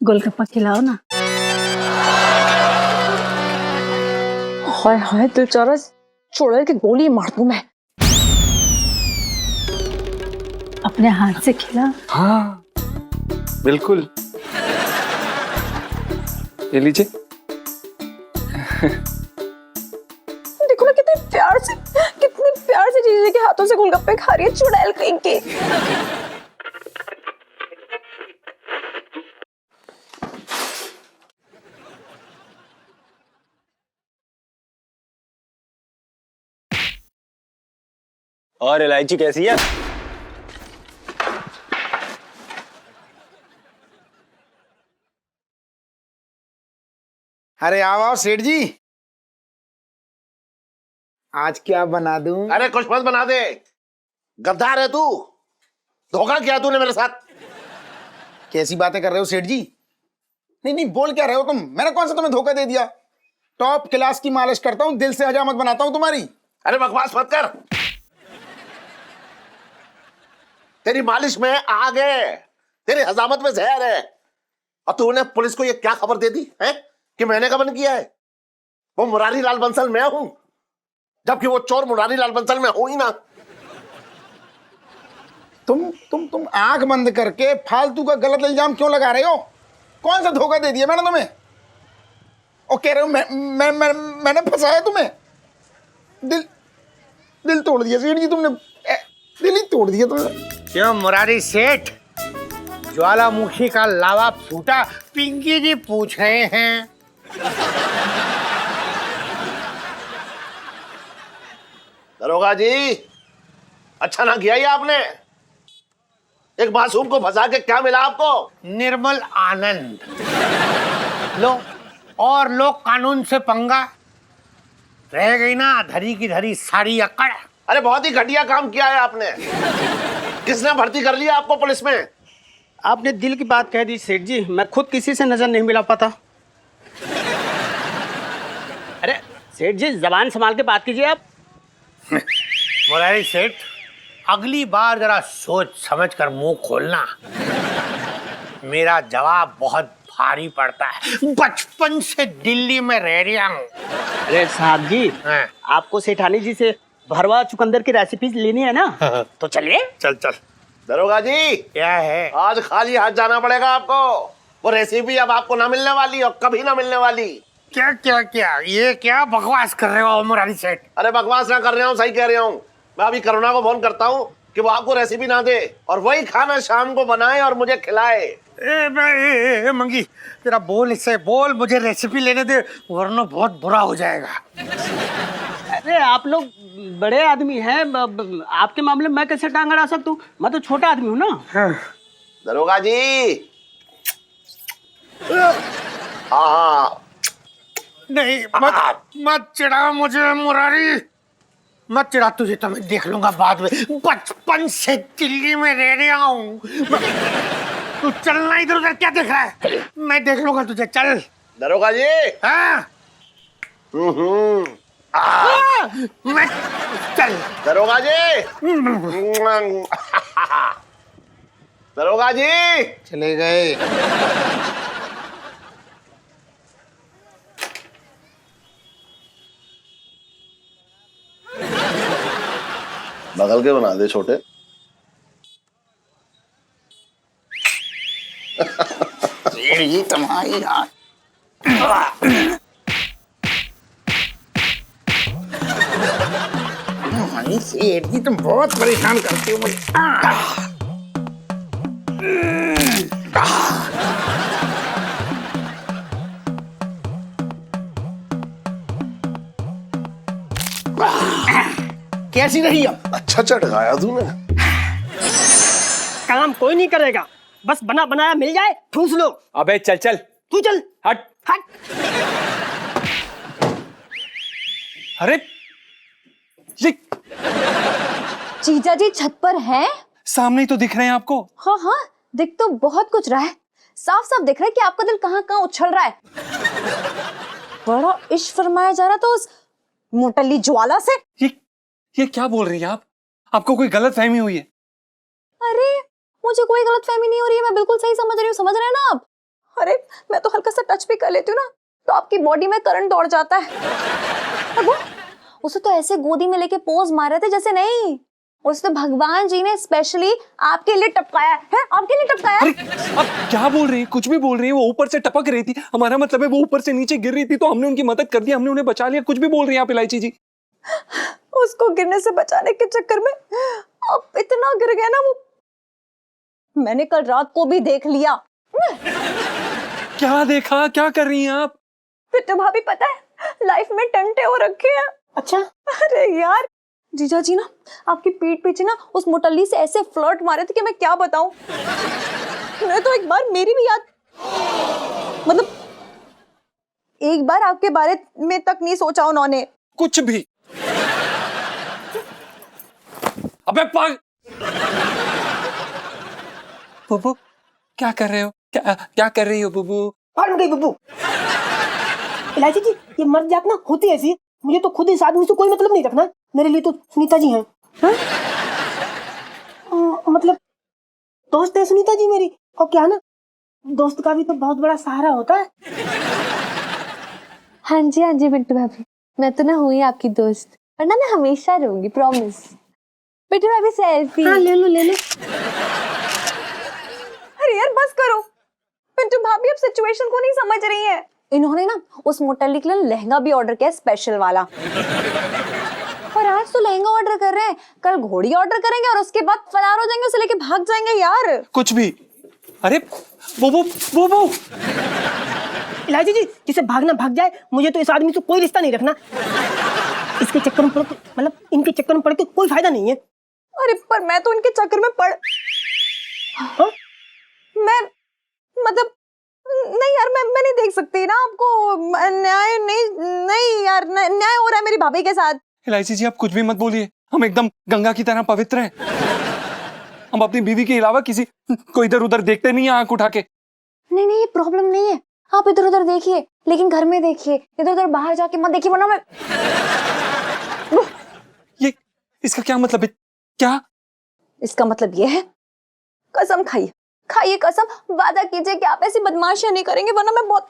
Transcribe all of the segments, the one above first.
गोलगप्पा खिलाओ ना। हाय हाय बेचारा चुड़ैल की गोली मार दूं मैं। अपने हाथ से खिला। हाँ बिल्कुल, ये लीजिए। देखो ना कितने प्यार से जीजे के हाथों से गोलगप्पे खा रही है चुड़ैल कहीं की। और इलायची कैसी है? अरे आओ आओ सेठ जी, आज क्या बना दूं? अरे कुछ मत बना दे, गद्दार है तू। धोखा किया तूने मेरे साथ। कैसी बातें कर रहे हो सेठ जी? नहीं नहीं, बोल क्या रहे हो तुम? मैंने कौन सा तुम्हें धोखा दे दिया? टॉप क्लास की मालिश करता हूँ, दिल से हजामत बनाता हूँ तुम्हारी। अरे बकवास मत कर। तेरी मालिश में आग है, तेरी हजामत में जहर है। और तूने पुलिस को ये क्या खबर दे दी है कि मैंने कमन किया है? वो मुरारी लाल बंसल मैं हूं, जबकि वो चोर मुरारी लाल बंसल में हूं ही ना। तुम आंख बंद करके फालतू का गलत इल्जाम क्यों लगा रहे हो? कौन सा धोखा दे दिया मैंने तुम्हें? और कह रहे हो मैंने फंसाया तुम्हें? दिल तोड़ दिया सेठ जी तुमने, दिल ही तोड़ दिया तुमने। क्यों मुरारी सेठ, ज्वालामुखी का लावा फूटा? पिंकी जी पूछ रहे हैं। दरोगा जी, अच्छा ना किया ये आपने। एक मासूम को फंसा के क्या मिला आपको? निर्मल आनंद। लो और लो कानून से पंगा, रह गई ना धरी की धरी सारी अकड़। अरे बहुत ही घटिया काम किया है आपने। किसने भर्ती कर लिया आपको पुलिस में? आपने दिल की बात कह दी सेठ जी, मैं खुद किसी से नजर नहीं मिला पाता। अरे सेठ जी, जबान संभाल के बात कीजिए आप। मुरारी सेठ, अगली बार जरा सोच समझ कर मुंह खोलना। मेरा जवाब बहुत भारी पड़ता है, बचपन से दिल्ली में रह रहा हूँ। अरे साहब जी, हाँ। आपको सेठानी जी से भरवा चुकंदर की रेसिपी लेनी है ना? तो चलिए। चल चल। दरोगा जी, क्या है? आज खाली हाथ जाना पड़ेगा आपको। वो रेसिपी अब आपको ना मिलने वाली और कभी ना मिलने वाली। क्या क्या क्या, ये क्या बकवास कर रहे हो मुरारी सेठ? अरे बकवास ना कर रहा हूँ, सही कह रहा हूँ। मैं अभी करुणा को फोन करता हूँ कि वो आपको रेसिपी ना दे और वही खाना शाम को बनाए और मुझे खिलाए। मंगी, तेरा बोल इससे बोल, मुझे रेसिपी लेने दे वरना बहुत बुरा हो जाएगा। अरे आप लोग बड़े आदमी हैं, आपके मामले में मैं कैसे टांग अड़ा सकता हूँ? मैं तो छोटा आदमी हूँ ना। दरोगा जी, हाँ नहीं मत चिढ़ा मुझे मुरारी, मत चिढ़ा। तुझे तो मैं देख लूंगा बाद में। बचपन से दिल्ली में रह रहा हूँ। तू चलना, इधर उधर क्या देख रहा है? मैं देख लूंगा तुझे, चल। दरोगा जी। हाँ? मैं चल। दरोगा जी। दरोगा जी। चले गए। बगल के बना दे छोटे। ये तुम्हारी यार। सेठ जी तुम बहुत परेशान करते हो मुझे। कैसी रही अब? अच्छा चढ़ाया तूने। काम कोई नहीं करेगा, बस बना बनाया मिल जाए ठूस लो। अबे चल चल, तू चल। हट हट। अरे ये जीजा जी छत पर हैं? सामने ही तो दिख रहे हैं आपको। हाँ हाँ, दिख तो बहुत कुछ रहा है। साफ साफ दिख रहा है कि आपका दिल कहाँ कहाँ उछल रहा है। बड़ा इश्क फरमाया जा रहा था उस मोटली ज्वाला से। ये क्या बोल रही है आप? आपको कोई गलत फहमी हुई है? अरे मुझे कोई गलत फहमी नहीं हो रही है, मैं बिल्कुल सही समझ रही हूँ। समझ रहे हैं ना आप? अरे मैं तो हल्का सा टच भी कर लेती हूँ ना तो आपकी बॉडी में करंट दौड़ जाता है। और वो उसे तो ऐसे गोदी में लेके पोज मार रहे थे जैसे नहीं, उसे तो भगवान जी ने स्पेशली आपके लिए टपकाया है, आपके लिए टपकाया। अरे आप क्या बोल रही हैं, कुछ भी बोल रही हैं। वो ऊपर से टपक रही थी, हमारा मतलब है वो ऊपर से नीचे गिर रही थी तो हमने उनकी मदद कर दी, हमने उन्हें बचा लिया। कुछ भी बोल रही हैं आप इलायची जी। उसको गिरने से बचाने के चक्कर में अब इतना गिर गया ना वो, मैंने कल रात को भी देख लिया। क्या देखा, क्या कर रही हैं आप? पिट्टू भाभी पता है लाइफ में टंटे हो रखे हैं। अच्छा, अरे यार जीजा जी ना आपकी पीठ पीछे ना उस मोटल्ली से ऐसे फ्लर्ट मारे थे कि मैं क्या बताऊं। मैं तो एक बार मेरी भी याद, मतलब एक बार आपके बारे में तक नहीं सोचा उन्होंने। कुछ भी। अबे पाग बुबू, क्या कर रहे हो? क्या कर रही हो बुबू? फाड़ गई बब्बू। इलायची जी, ये मर्द जात ना होती ऐसी, मुझे तो खुद इस आदमी से कोई मतलब नहीं रखना, मेरे लिए तो सुनीता जी हैं। मतलब दोस्त है सुनीता जी मेरी, और क्या ना, दोस्त का भी तो बहुत बड़ा सहारा होता है। हाँ जी पिट्टू भाभी, मैं तो ना हुई आपकी दोस्त और ना मैं हमेशा रहूंगी, प्रॉमिस। पिट्टू भाभी सेल्फी। हाँ ले लो ले लो। अरे यार बस करो, पिंटू भाभी अब सिचुएशन को नहीं समझ रही है। इन्होंने ना उस मोटल्ली के लिए लहंगा भी ऑर्डर किया, स्पेशल वाला। और आज तो लहंगा ऑर्डर कर रहे हैं, कल घोड़ी ऑर्डर करेंगे और उसके बाद फरार हो जाएंगे, उसे लेके भाग जाएंगे यार। कुछ भी। अरे बुबू बुबू, इलायची जी, जिसे भागना भाग जाए, मुझे तो इस आदमी से कोई रिश्ता नहीं रखना। इसके चक्कर में पड़ के, मतलब इनके चक्कर में पड़ के कोई फायदा नहीं है। अरे पर मैं तो उनके चक्कर में पड़, मैं मतलब नहीं यार, मैं नहीं देख सकती ना आपको, न्याय नहीं यार, न्याय हो रहा है मेरी भाभी के साथ। इलायची जी आप कुछ भी मत बोलिए, हम एकदम गंगा की तरह पवित्र हैं। हम अपनी बीवी के अलावा किसी को इधर उधर देखते नहीं है आंख उठा के। नहीं ये प्रॉब्लम नहीं है, आप इधर उधर देखिए लेकिन घर में देखिए, इधर उधर बाहर जाके मत देखिए वरना मैं। ये इसका क्या मतलब है? क्या इसका मतलब ये है, कसम खाइए कसम, वादा कीजिए कि आप ऐसी बदमाशियां नहीं करेंगे वरना मैं बहुत।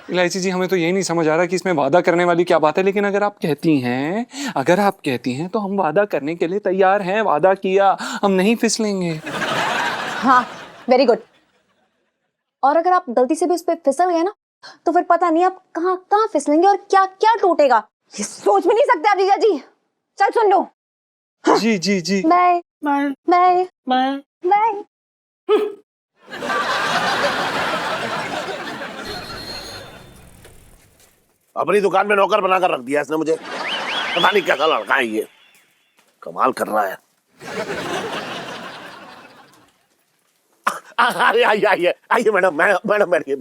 इलायची जी हमें तो यही नहीं समझ आ रहा कि इसमें वादा करने वाली क्या बात है, लेकिन अगर आप कहती हैं तो हम वादा करने के लिए तैयार हैं। वादा किया, हम नहीं फिसलेंगे। हाँ वेरी गुड। और अगर आप गलती से भी उस पर फिसल गए ना तो फिर पता नहीं आप कहाँ फिसलेंगे और क्या क्या टूटेगा, ये सोच भी नहीं सकते आप जीजा जी। चल सुन लो। जी जी जी। Bye bye bye bye bye. अपनी दुकान में नौकर बनाकर रख दिया इसने मुझे, पता नहीं कैसा लड़का है ये, कमाल कर रहा है। आइए मैडम, मैडम बैठिए।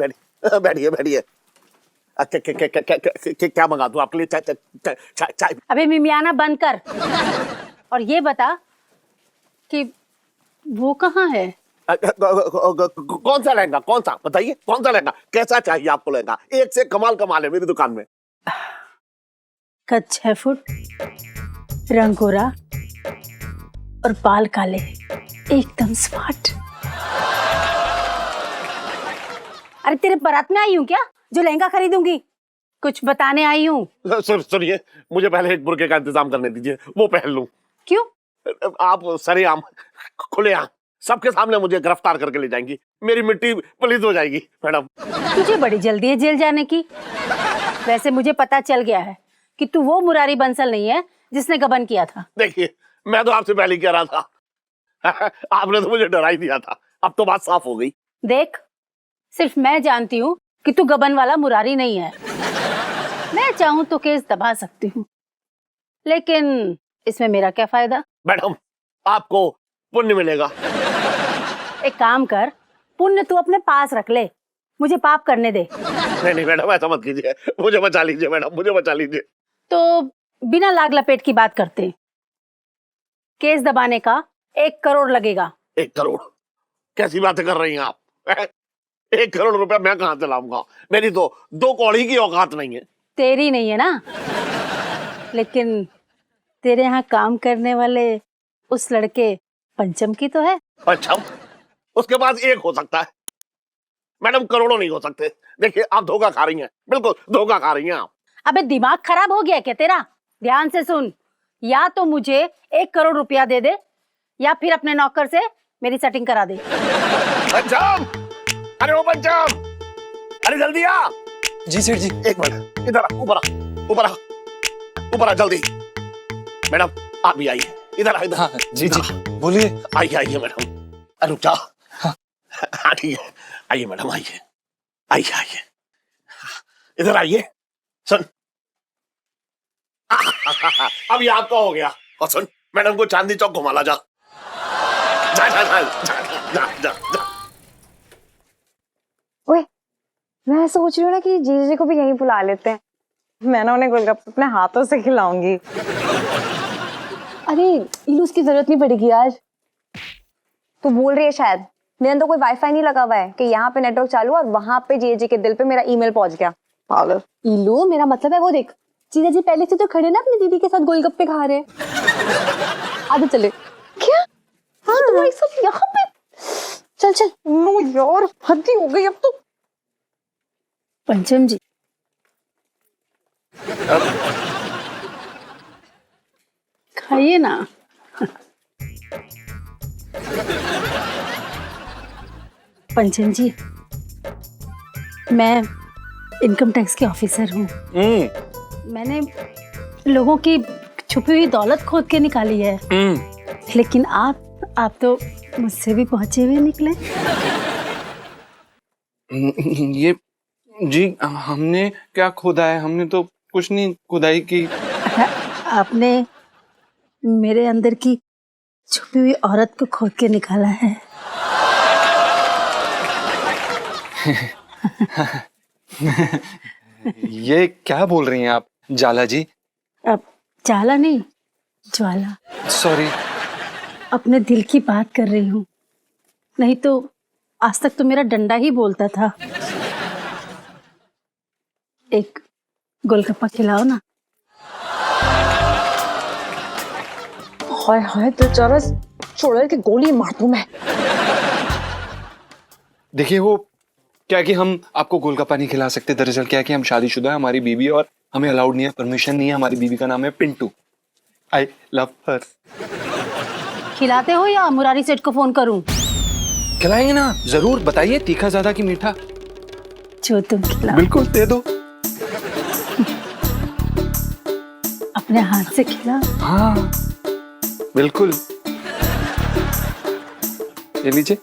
क्या मंगा दूं आपके लिए? चाय। अबे मिमियाना बंद कर और ये बता कि वो कहाँ है? कौन सा लहंगा, कौन सा बताइए, कौन सा लहंगा, कैसा चाहिए आपको लहंगा? एक से कमाल है मेरी दुकान में। कद 6 फुट, रंग गोरा और बाल काले, एकदम स्मार्ट। अरे तेरे बारात में आई हूँ क्या जो लहंगा खरीदूंगी? कुछ बताने आई हूँ। सुनिए, मुझे पहले एक बुर्के का इंतजाम करने दीजिए, वो पहन लूं। क्यों? आप सरेआम खुलेआम सबके सामने मुझे गिरफ्तार करके ले जाएंगी, मेरी मिट्टी पलीद हो जाएगी मैडम। तुझे बड़ी जल्दी है जेल जाने की। वैसे मुझे पता चल गया है कि तू वो मुरारी बंसल नहीं है जिसने गबन किया था। देखिए, मैं तो आपसे पहले कह रहा था आपने तो मुझे डरा ही दिया था, अब तो बात साफ हो गई। देख, सिर्फ मैं जानती हूँ कि तू गबन वाला मुरारी नहीं है। मैं चाहूँ तो केस दबा सकती हूँ, लेकिन इसमें मेरा क्या फायदा? मैडम, आपको पुण्य मिलेगा। एक काम कर, पुण्य तू अपने पास रख ले, मुझे पाप करने दे। नहीं मैडम, ऐसा मत कीजिए, मुझे बचा लीजिए मैडम, मुझे बचा लीजिए। तो बिना लाग लपेट की बात करते हैं। केस दबाने का 1 करोड़ लगेगा। 1 करोड़? कैसी बातें कर रही हैं आप? 1 करोड़ रुपया मैं कहां से लाऊंगा? मेरी तो 2 कौड़ी की औकात नहीं है। तेरी नहीं है ना, लेकिन तेरे यहाँ काम करने वाले उस लड़के पंचम की तो है। पंचम? उसके पास एक हो सकता है। मैडम करोड़ों नहीं हो सकते। देखिए आप धोखा खा रही हैं, बिल्कुल धोखा खा रही हैं आप। अबे दिमाग खराब हो गया क्या तेरा? ध्यान से सुन, या तो मुझे 1 करोड़ रुपया दे दे या फिर अपने नौकर से मेरी सेटिंग करा दे। पंचम, अरे ओ पंचम, अरे जल्दी आ। जी सेठ जी। एक मिनट, इधर आ, ऊपर आ, ऊपर आ, ऊपर आ जल्दी। मैडम आप भी आइए, इधर आ, इधर। हाँ जी जी बोलिए। आइए आइए मैडम। अरे रुक जा। हाँ ठीक है, आइए मैडम, आइए आइए आइए, इधर आइए। सुन, अब ये आपका हो गया। और सुन, मैडम को चांदनी चौक घुमा ला जा। जा जा जा जा जा जा जा। ओए, मैं सोच रही हूँ ना कि जीजी को भी यहीं बुला लेते हैं। मैं ना उन्हें गोलगप्पे अपने हाथों से खिलाऊंगी। अरे इलू, उसकी जरूरत नहीं पड़ेगी आज। तू बोल रही है शायद, मेरे तो कोई वाईफाई नहीं लगा हुआ है कि यहाँ पे नेटवर्क चालू और वहां पे जीजी के दिल पे मेरा ईमेल पहुंच गया। पागल। इलू, मेरा मतलब है वो देख, जीजा जी पहले से तो खड़े ना अपनी दीदी के साथ गोलगप्पे खा रहे हैं। आगे चले। क्या? हाँ तुम्हारे सब यहाँ पे। चल चल। नो यार, हद ही हो गई अब तो। पंचम जी, खाइए ना। पंचम जी, मैं इनकम टैक्स के ऑफिसर हूँ। मैंने लोगों की छुपी हुई दौलत खोद के निकाली है। लेकिन आप तो मुझसे भी पहुंचे हुए निकले। ये जी हमने क्या खोदा है? हमने तो कुछ नहीं खुदाई की। आपने मेरे अंदर की छुपी हुई औरत को खोद के निकाला है। ये क्या बोल रही हैं आप जाला जी? अब जाला नहीं, ज्वाला। सॉरी। अपने दिल की बात कर रही हूँ, नहीं तो आज तक तो मेरा डंडा ही बोलता था। एक गोलगप्पा खिलाओ ना। हाय हाय, तो चलो छोड़ के गोली मार दूं मैं। देखिए वो क्या कि हम आपको गोलगप्पा नहीं खिला सकते। दरअसल क्या है कि हम शादीशुदा है, हमारी बीवी, और हमें अलाउड नहीं है, परमिशन नहीं है। हमारी बीवी का नाम है पिंटू। आई लव हर। खिलाते हो या मुरारी सेठ को फोन करूं? खिलाएंगे ना, जरूर। बताइए, तीखा ज्यादा कि मीठा? जो तुम खिलाओ। बिल्कुल दे दो। अपने हाथ से खिलाओ। हाँ बिल्कुल, ये लीजिए।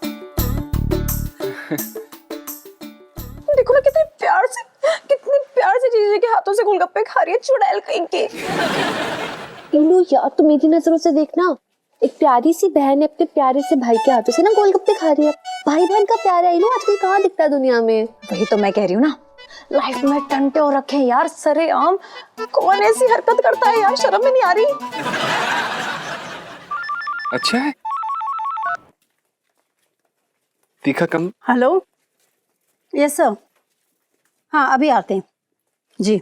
देखो ना कितने प्यार से जीजी के हाथों से गोलगप्पे खा रही है, चुड़ैल कहीं के। इलू यार, तुम मेरी नजरों से देखना, एक प्यारी सी बहन है अपने प्यारे से भाई के हाथों से ना गोलगप्पे खा रही है। भाई बहन का प्यार है इलू, आजकल कहाँ दिखता है दुनिया में। वही तो मैं कह रही हूँ ना, लाइफ में टंटे और रखे हैं यार सरेआम। कौन ऐसी हरकत करता है यार, शर्म में नहीं आ रही। अच्छा है, तीखा कम। Hello, yes sir. हाँ अभी आते हैं जी।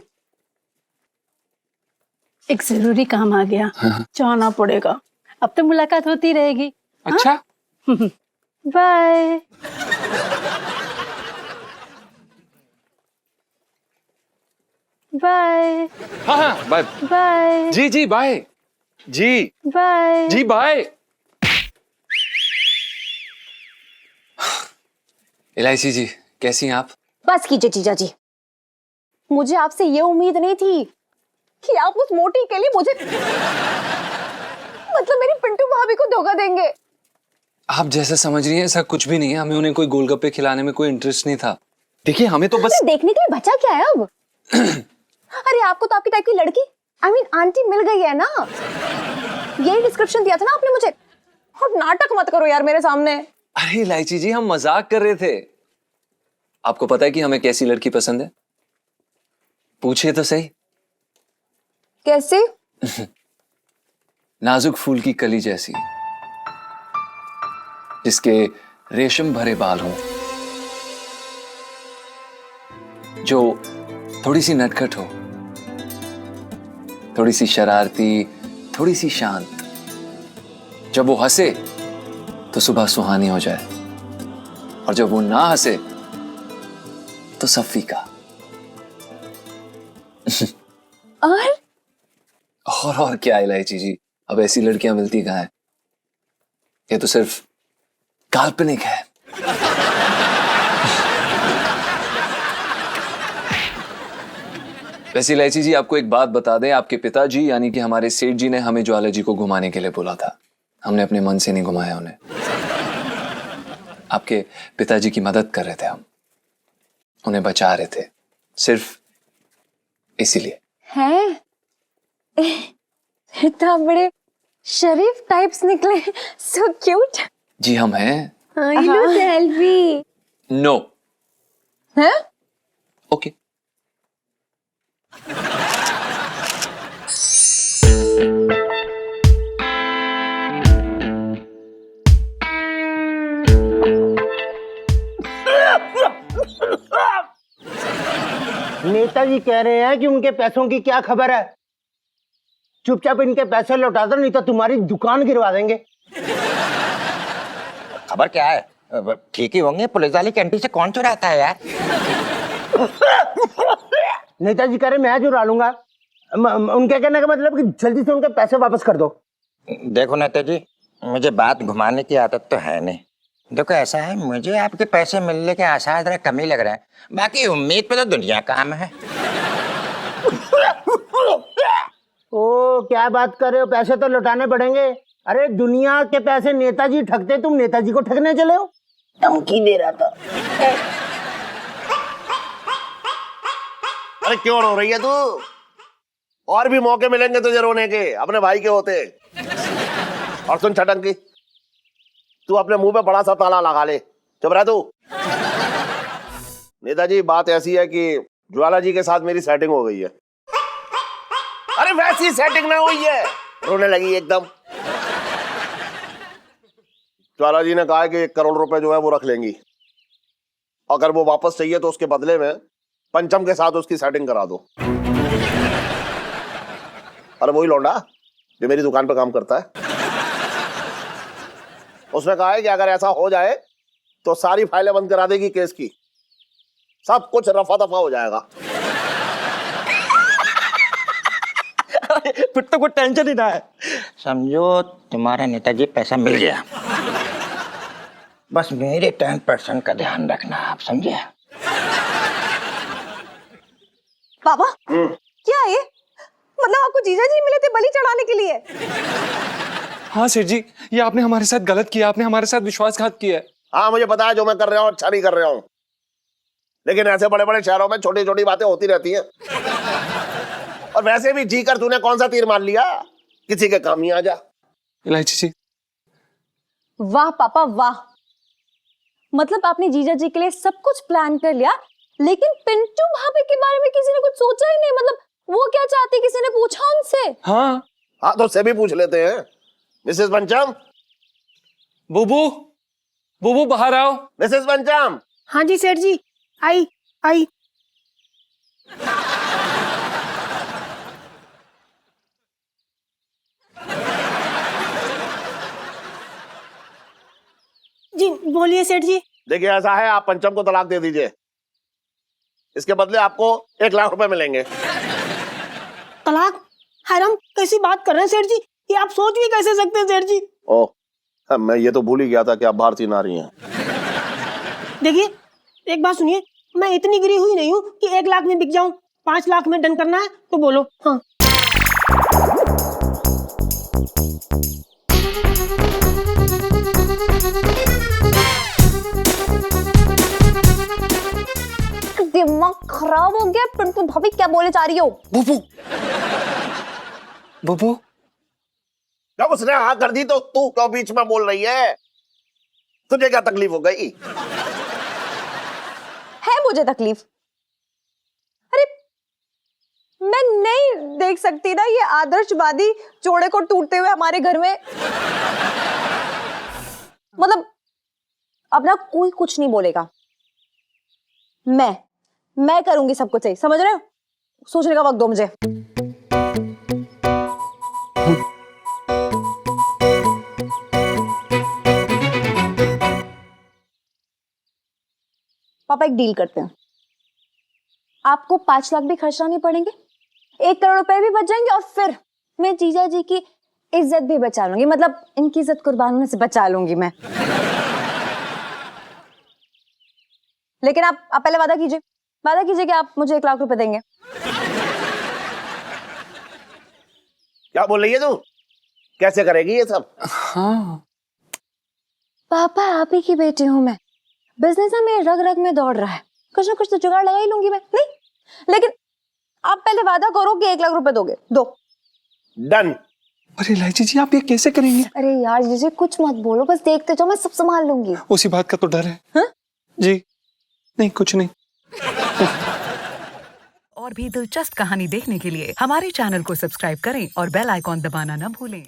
एक जरूरी काम आ गया, जाना पड़ेगा। अब तो मुलाकात होती रहेगी। अच्छा। बाय। बाय। हाँ हाँ बाय। बाय। जी जी बाय। जी बाय। जी बाय। एलआईसी जी, कैसी हैं आप? बस कीजिए जीजा जी, मुझे आपसे ये उम्मीद नहीं थी कि आप उस मोटी के लिए मुझे मतलब मेरी पिंटू भाभी को धोखा देंगे। आप जैसा समझ रही हैं ऐसा कुछ भी नहीं है। हमें उन्हें कोई गोलगप्पे खिलाने में कोई इंटरेस्ट नहीं था। देखिए हमें तो बस देखने के लिए बचा क्या है अब। अरे आपको तो आपकी टाइप की लड़की आंटी मिल गई है ना, यही डिस्क्रिप्शन दिया था ना आपने मुझे। और नाटक मत करो यार मेरे सामने। अरे इलायची जी, हम मजाक कर रहे थे। आपको पता है कि हमें कैसी लड़की पसंद है? पूछिए तो सही। कैसे? नाजुक फूल की कली जैसी, जिसके रेशम भरे बाल हों, जो थोड़ी सी नटखट हो, थोड़ी सी शरारती, थोड़ी सी शांत। जब वो हंसे तो सुबह सुहानी हो जाए, और जब वो ना हंसे तो सब फीका। और क्या इलायची जी, अब ऐसी लड़कियां मिलती कहाँ है? ये तो सिर्फ काल्पनिक है। वैसे इलायची जी, आपको एक बात बता दें, आपके पिताजी यानी कि हमारे सेठ जी ने हमें ज्वाला जी को घुमाने के लिए बोला था। हमने अपने मन से नहीं घुमाया उन्हें। आपके पिताजी की मदद कर रहे थे हम, उन्हें बचा रहे थे, सिर्फ इसीलिए। हैं? इतना बड़े शरीफ टाइप्स निकले, सो क्यूट। जी हम हैं। I know selfie. नो। हैं? ओके। नेताजी कह रहे हैं कि उनके पैसों की क्या खबर है। चुपचाप इनके पैसे लौटा दो, नहीं तो तुम्हारी दुकान गिरवा देंगे। खबर क्या है? ठीक ही होंगे, पुलिस वाली कैंटीन से कौन चुराता है यार? नेताजी कह रहे मैं चुरा लूंगा। उनके कहने का मतलब कि जल्दी से उनके पैसे वापस कर दो। देखो नेताजी, मुझे बात घुमाने की आदत तो है नहीं। देखो ऐसा है, मुझे आपके पैसे मिलने के आसार जरा कम ही लग रहे हैं, बाकी उम्मीद पे तो दुनिया काम है। ओ क्या बात कर रहे हो, पैसे तो लौटाने पड़ेंगे। अरे दुनिया के पैसे नेताजी ठगते, तुम नेताजी को ठगने चले हो? धमकी दे रहा था। अरे क्यों रो रही है तू? और भी मौके मिलेंगे तुझे रोने के, अपने भाई के होते। और सुन छटंकी, तू अपने मुंह पे बड़ा सा ताला लगा ले, चुप रह तू। नेताजी बात ऐसी है कि ज्वाला जी के साथ मेरी सेटिंग हो गई है। अरे वैसी सेटिंग ना हुई है, रोने लगी एकदम। ज्वाला जी ने कहा कि 1 करोड़ रुपए जो है वो रख लेंगी, अगर वो वापस चाहिए तो उसके बदले में पंचम के साथ उसकी सेटिंग करा दो। अरे वही लौंडा जो मेरी दुकान पे काम करता है, उसने कहा है कि अगर ऐसा हो जाए तो सारी फाइलें बंद करा देगी केस की, सब कुछ रफा दफा हो जाएगा। फिर तो कोई टेंशन ही ना है। समझो तुम्हारा नेताजी पैसा मिल गया, बस मेरे 10% का ध्यान रखना, आप समझे? पापा क्या ये? मतलब आपको जीजा जी मिले थे बलि चढ़ाने के लिए? हाँ सेठ जी, ये आपने हमारे साथ गलत किया, आपने हमारे साथ विश्वासघात किया है। हाँ मुझे पता है जो मैं कर रहा हूँ अच्छा नहीं कर रहा हूँ, लेकिन ऐसे बड़े बड़े शहरों में छोटी छोटी बातें होती रहती हैं। और वैसे भी जी कर तूने कौन सा तीर मार लिया, किसी के काम ही आ जा। इलायची जी, वाह पापा वाह, मतलब आपने जीजा जी के लिए सब कुछ प्लान कर लिया, लेकिन पिंटू भाभी के बारे में किसी ने कुछ सोचा ही नहीं। मतलब वो क्या चाहती, किसी ने पूछा उनसे? हाँ हाँ तो उससे भी पूछ लेते हैं। मिसेस पंचम, बुबू, बुबू बाहर आओ। मिसेस पंचम। हाँ जी सेठ जी, आई आई। जी बोलिए सेठ जी। देखिए ऐसा है, आप पंचम को तलाक दे दीजिए, इसके बदले आपको 1 लाख रुपए मिलेंगे। तलाक? हैराम कैसी बात कर रहे हैं सेठ जी, ये आप सोच भी कैसे सकते हैं सेठ जी? ओह, मैं ये तो भूल ही गया था कि आप भारतीय नारी हैं। देखिए एक बात सुनिए, मैं इतनी गिरी हुई नहीं हूँ कि 1 लाख में बिक जाऊं। 5 लाख में डन करना है तो बोलो। हाँ दिमाग खराब हो गया। पिंटू भाभी क्या बोले जा रही हो? बुबू, बुबू, जब उसने हाँ कर दी तो तू क्यों बीच में बोल रही है? तुझे क्या तकलीफ हो गई? है मुझे तकलीफ? अरे मैं नहीं देख सकती ना ये आदर्शवादी जोड़े को टूटते हुए हमारे घर में। मतलब अब ना कोई कुछ नहीं बोलेगा, मैं करूंगी सब कुछ सही, समझ रहे हो? सोचने का वक्त दो मुझे। पापा एक डील करते हैं, आपको 5 लाख भी खर्चना नहीं पड़ेंगे, 1 करोड़ रुपए भी बच जाएंगे, और फिर मैं जीजा जी की इज्जत भी बचा लूंगी, मतलब इनकी इज्जत कुर्बान होने से बचा लूंगी मैं। लेकिन आप पहले वादा कीजिए कि आप मुझे 1 लाख रुपए देंगे। क्या बोल रही है तू? कैसे करेगी ये सब? हाँ पापा आप ही की बेटी हूं मैं, बिजनेस ना मेरे रग रग में दौड़ रहा है, कुछ ना कुछ तो जुगाड़ लगा ही लूंगी मैं। नहीं लेकिन आप पहले वादा करो कि 1 लाख रुपए दोगे। दो। डन। अरे इलायची जी आप ये कैसे करेंगे? अरे यार जीजे कुछ मत बोलो, बस देखते जाओ, मैं सब संभाल लूंगी। उसी बात का तो डर है। हाँ? जी नहीं कुछ नहीं। और भी दिलचस्प कहानी देखने के लिए हमारे चैनल को सब्सक्राइब करें और बेल आइकॉन दबाना न भूलें।